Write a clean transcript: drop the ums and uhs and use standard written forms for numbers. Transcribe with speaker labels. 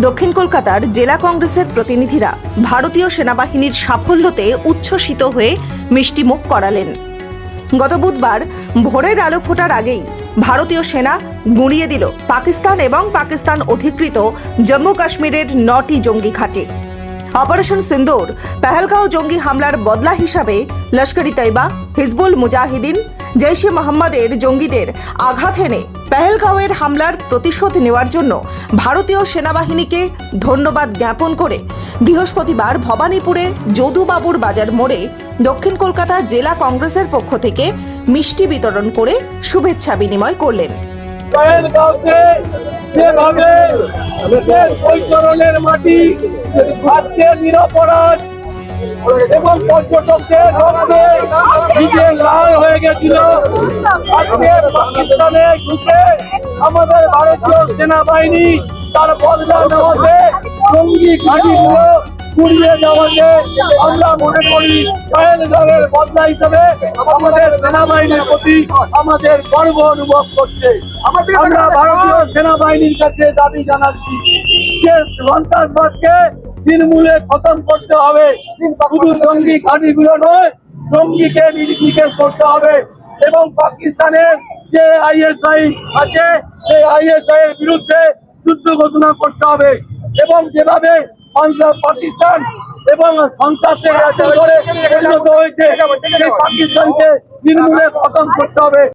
Speaker 1: দক্ষিণ কলকাতার জেলা কংগ্রেসের প্রতিনিধিরা ভারতীয় সেনাবাহিনীর সাফল্যতে উচ্ছ্বসিত হয়ে মিষ্টিমুখ করালেন। গত বুধবার ভোরের আলো ফোটার আগেই ভারতীয় সেনা গুঁড়িয়ে দিল পাকিস্তান এবং পাকিস্তান অধিকৃত জম্মু কাশ্মীরের 9টি জঙ্গি ঘাঁটি। অপারেশন সিন্দুর পেহেলগাঁও জঙ্গি হামলার বদলা হিসাবে লস্কর-ই তৈবা, হিজবুল মুজাহিদিন, জৈশ-ই মোহাম্মদের জঙ্গিদের আঘাত এনে পেহেলগাঁওয়ের হামলার প্রতিশোধ নেওয়ার জন্য ভারতীয় সেনাবাহিনীকে ধন্যবাদ জ্ঞাপন করে বৃহস্পতিবার ভবানীপুরে যদুবাবুর বাজার মোড়ে দক্ষিণ কলকাতা জেলা কংগ্রেসের পক্ষ থেকে মিষ্টি বিতরণ করে শুভেচ্ছা বিনিময় করলেন।
Speaker 2: যেভাবে বৈতরণের মাটি আজকে নিরপরাধ এবং পর্যটকদের রক্তে লাল হয়ে গেছিল, আজকে পাকিস্তানে ঢুকে আমাদের ভারতীয় সেনাবাহিনী তার বদলা নেওয়াতে জঙ্গি ঘাঁটিগুলো গুড়িয়ে যাওয়াতে আমরা মনে করি পেহেলগাঁওয়ের বদলা হিসেবে আমাদের সেনাবাহিনীর প্রতি আমাদের গর্ব অনুভব করছে। আমরা ভারতীয় সেনাবাহিনীর কাছে দাবি জানাচ্ছি যে সন্ত্রাসবাদকে তৃণমূলে খতম করতে হবে, শুধু জঙ্গি ঘাঁটিগুলো নয়, জঙ্গিকে নির্বিশেষ করতে হবে এবং পাকিস্তানের যে আইএসআই আছে সেই আইএসআই এর বিরুদ্ধে যুদ্ধ ঘোষণা করতে হবে এবং যেভাবে পাকিস্তান এবং সন্ত্রাসের রাজ্য ধরে পরিণত হয়েছে সেই পাকিস্তানকে তৃণমূলে খতম করতে হবে।